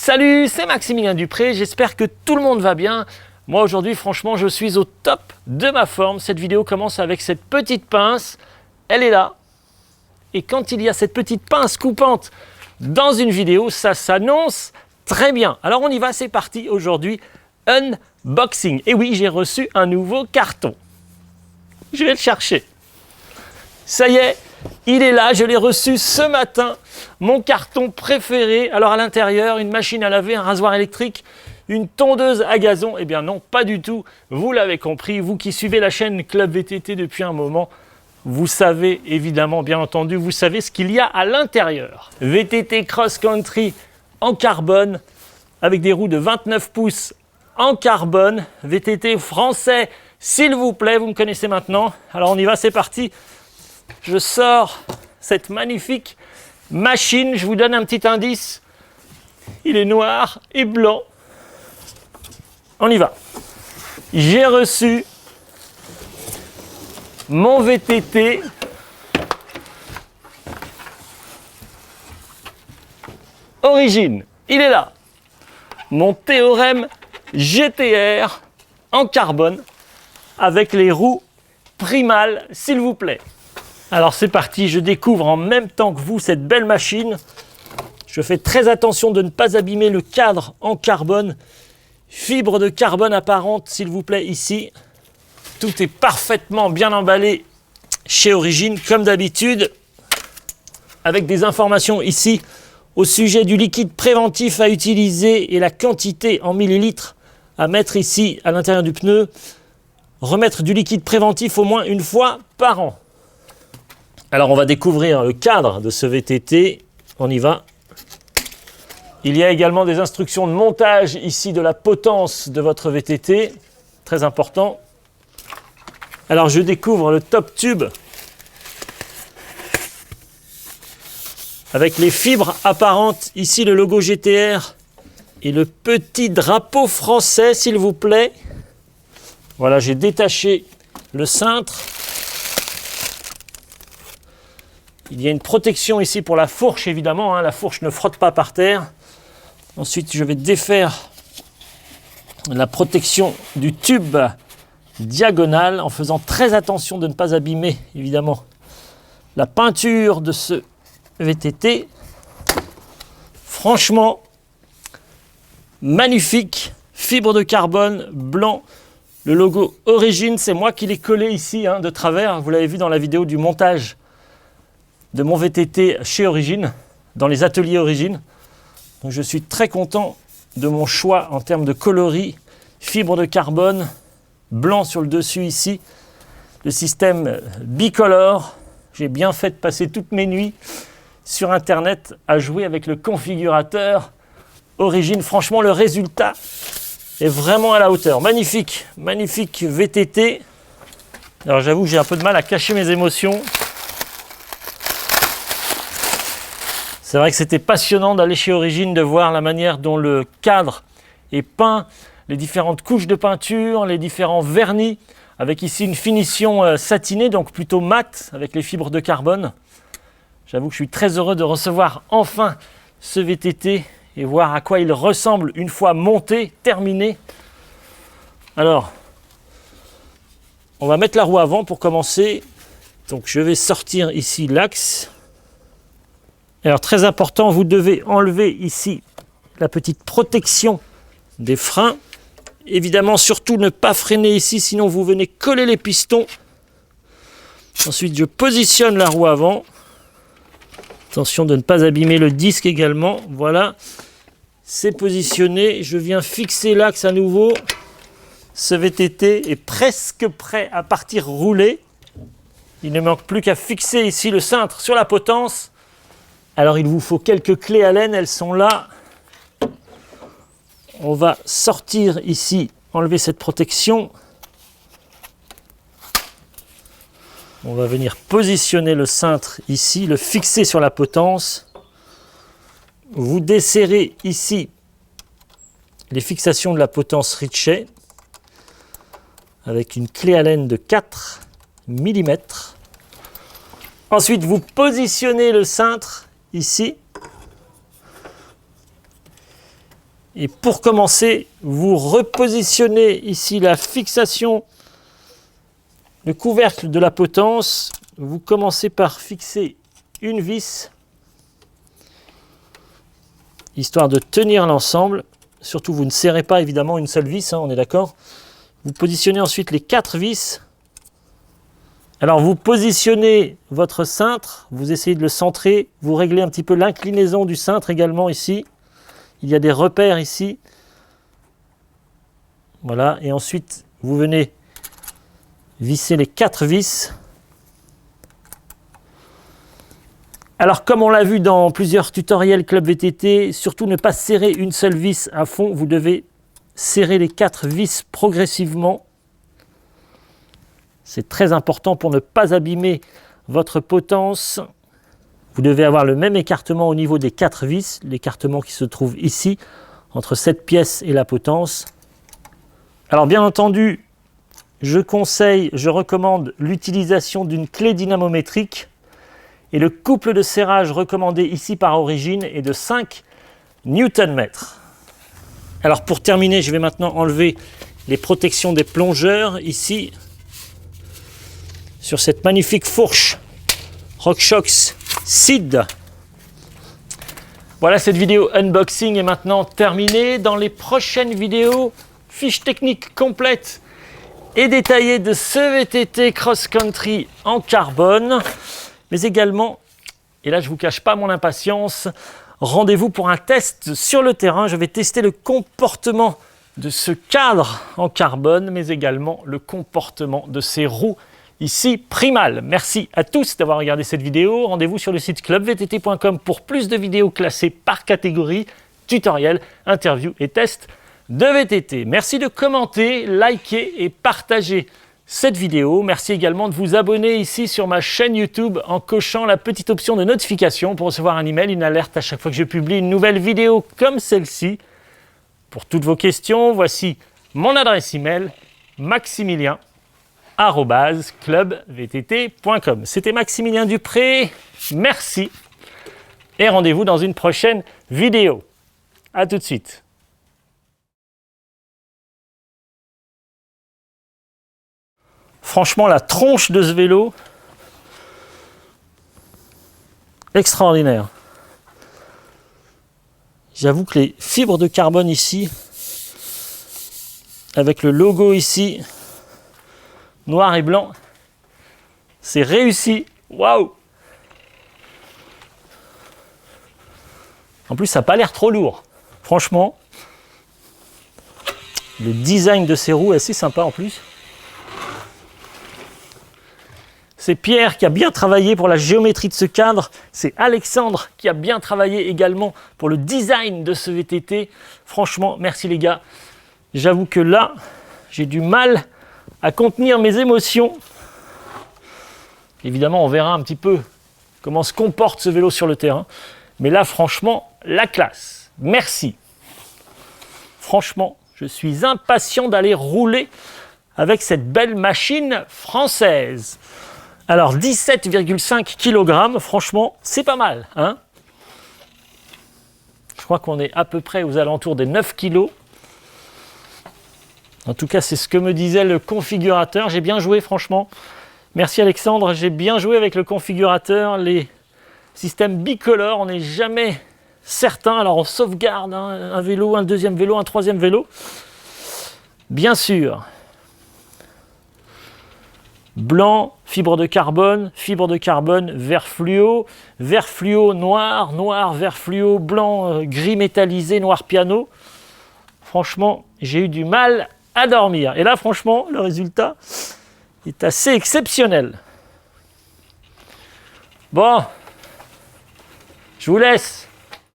Salut, c'est Maximilien Dupré, j'espère que tout le monde va bien. Moi aujourd'hui, franchement, je suis au top de ma forme. Cette vidéo commence avec cette petite pince, elle est là. Et quand il y a cette petite pince coupante dans une vidéo, ça s'annonce très bien. Alors on y va, c'est parti aujourd'hui, unboxing. Et oui, j'ai reçu un nouveau carton. Je vais le chercher. Ça y est, il est là, je l'ai reçu ce matin, mon carton préféré. Alors à l'intérieur, une machine à laver, un rasoir électrique, une tondeuse à gazon. Eh bien non, pas du tout, vous l'avez compris, vous qui suivez la chaîne Club VTT depuis un moment, vous savez évidemment, bien entendu, vous savez ce qu'il y a à l'intérieur. VTT Cross Country en carbone, avec des roues de 29 pouces en carbone. VTT français, s'il vous plaît, vous me connaissez maintenant. Alors on y va, c'est parti. Je sors cette magnifique machine, je vous donne un petit indice. Il est noir et blanc. On y va. J'ai reçu mon VTT Origine. Il est là. Mon Théorème GTR en carbone avec les roues primales, s'il vous plaît. Alors c'est parti, je découvre en même temps que vous cette belle machine. Je fais très attention de ne pas abîmer le cadre en carbone. Fibre de carbone apparente, s'il vous plaît, ici. Tout est parfaitement bien emballé chez Origine, comme d'habitude. Avec des informations ici au sujet du liquide préventif à utiliser et la quantité en millilitres à mettre ici à l'intérieur du pneu. Remettre du liquide préventif au moins une fois par an. Alors on va découvrir le cadre de ce VTT, on y va. Il y a également des instructions de montage ici de la potence de votre VTT, très important. Alors je découvre le top tube avec les fibres apparentes, ici le logo GTR et le petit drapeau français s'il vous plaît. Voilà, j'ai détaché le cintre. Il y a une protection ici pour la fourche, évidemment, hein, la fourche ne frotte pas par terre. Ensuite, je vais défaire la protection du tube diagonal en faisant très attention de ne pas abîmer, évidemment, la peinture de ce VTT. Franchement, magnifique, fibre de carbone blanc. Le logo Origine, c'est moi qui l'ai collé ici, hein, de travers. Vous l'avez vu dans la vidéo du montage de mon VTT chez Origine, dans les ateliers Origine. Donc je suis très content de mon choix en termes de coloris, fibre de carbone, blanc sur le dessus ici, le système bicolore. J'ai bien fait de passer toutes mes nuits sur internet à jouer avec le configurateur Origine. Franchement, le résultat est vraiment à la hauteur. Magnifique, magnifique VTT. Alors j'avoue que j'ai un peu de mal à cacher mes émotions. C'est vrai que c'était passionnant d'aller chez Origine, de voir la manière dont le cadre est peint, les différentes couches de peinture, les différents vernis, avec ici une finition satinée, donc plutôt mate, avec les fibres de carbone. J'avoue que je suis très heureux de recevoir enfin ce VTT et voir à quoi il ressemble une fois monté, terminé. Alors, on va mettre la roue avant pour commencer. Donc je vais sortir ici l'axe. Alors très important, vous devez enlever ici la petite protection des freins. Évidemment, surtout ne pas freiner ici, sinon vous venez coller les pistons. Ensuite, je positionne la roue avant. Attention de ne pas abîmer le disque également. Voilà, c'est positionné. Je viens fixer l'axe à nouveau. Ce VTT est presque prêt à partir rouler. Il ne manque plus qu'à fixer ici le cintre sur la potence. Alors il vous faut quelques clés Allen, elles sont là. On va sortir ici, enlever cette protection. On va venir positionner le cintre ici, le fixer sur la potence. Vous desserrez ici les fixations de la potence Ritchey avec une clé Allen de 4 mm. Ensuite, vous positionnez le cintre ici Et pour commencer, vous repositionnez ici la fixation, le couvercle de la potence. Vous commencez par fixer une vis, histoire de tenir l'ensemble. Surtout, vous ne serrez pas évidemment une seule vis, hein, on est d'accord. Vous positionnez ensuite les 4 vis. Alors vous positionnez votre cintre, vous essayez de le centrer, vous réglez un petit peu l'inclinaison du cintre également ici. Il y a des repères ici. Voilà, et ensuite vous venez visser les 4 vis. Alors comme on l'a vu dans plusieurs tutoriels Club VTT, surtout ne pas serrer une seule vis à fond, vous devez serrer les 4 vis progressivement. C'est très important pour ne pas abîmer votre potence. Vous devez avoir le même écartement au niveau des 4 vis, l'écartement qui se trouve ici, entre cette pièce et la potence. Alors bien entendu, je recommande l'utilisation d'une clé dynamométrique. Et le couple de serrage recommandé ici par origine est de 5 Nm. Alors pour terminer, je vais maintenant enlever les protections des plongeurs ici sur cette magnifique fourche RockShox Seed. Voilà, cette vidéo unboxing est maintenant terminée. Dans les prochaines vidéos, fiche technique complète et détaillée de ce VTT Cross Country en carbone. Mais également, et là je ne vous cache pas mon impatience, rendez-vous pour un test sur le terrain. Je vais tester le comportement de ce cadre en carbone, mais également le comportement de ces roues ici Primal. Merci à tous d'avoir regardé cette vidéo. Rendez-vous sur le site clubvtt.com pour plus de vidéos classées par catégorie, tutoriels, interviews et tests de VTT. Merci de commenter, liker et partager cette vidéo. Merci également de vous abonner ici sur ma chaîne YouTube en cochant la petite option de notification pour recevoir un email, une alerte à chaque fois que je publie une nouvelle vidéo comme celle-ci. Pour toutes vos questions, voici mon adresse email maximilien@clubvtt.com. C'était Maximilien Dupré, merci et rendez-vous dans une prochaine vidéo. À tout de suite. Franchement, la tronche de ce vélo, extraordinaire. J'avoue que les fibres de carbone ici, avec le logo ici, noir et blanc, c'est réussi. Waouh! En plus, ça n'a pas l'air trop lourd. Franchement, le design de ces roues est assez sympa en plus. C'est Pierre qui a bien travaillé pour la géométrie de ce cadre. C'est Alexandre qui a bien travaillé également pour le design de ce VTT. Franchement, merci les gars. J'avoue que là, j'ai du mal à contenir mes émotions. Évidemment, on verra un petit peu comment se comporte ce vélo sur le terrain. Mais là, franchement, la classe. Merci. Franchement, je suis impatient d'aller rouler avec cette belle machine française. Alors 17,5 kg, franchement, c'est pas mal, hein? Je crois qu'on est à peu près aux alentours des 9 kg. En tout cas, c'est ce que me disait le configurateur. J'ai bien joué, franchement. Merci Alexandre, j'ai bien joué avec le configurateur. Les systèmes bicolores, on n'est jamais certain. Alors on sauvegarde hein, un vélo, un deuxième vélo, un troisième vélo. Bien sûr. Blanc, fibre de carbone, vert fluo, noir, noir, vert fluo, blanc, gris métallisé, noir piano. Franchement, j'ai eu du mal à dormir. Et là, franchement, le résultat est assez exceptionnel. Bon, je vous laisse.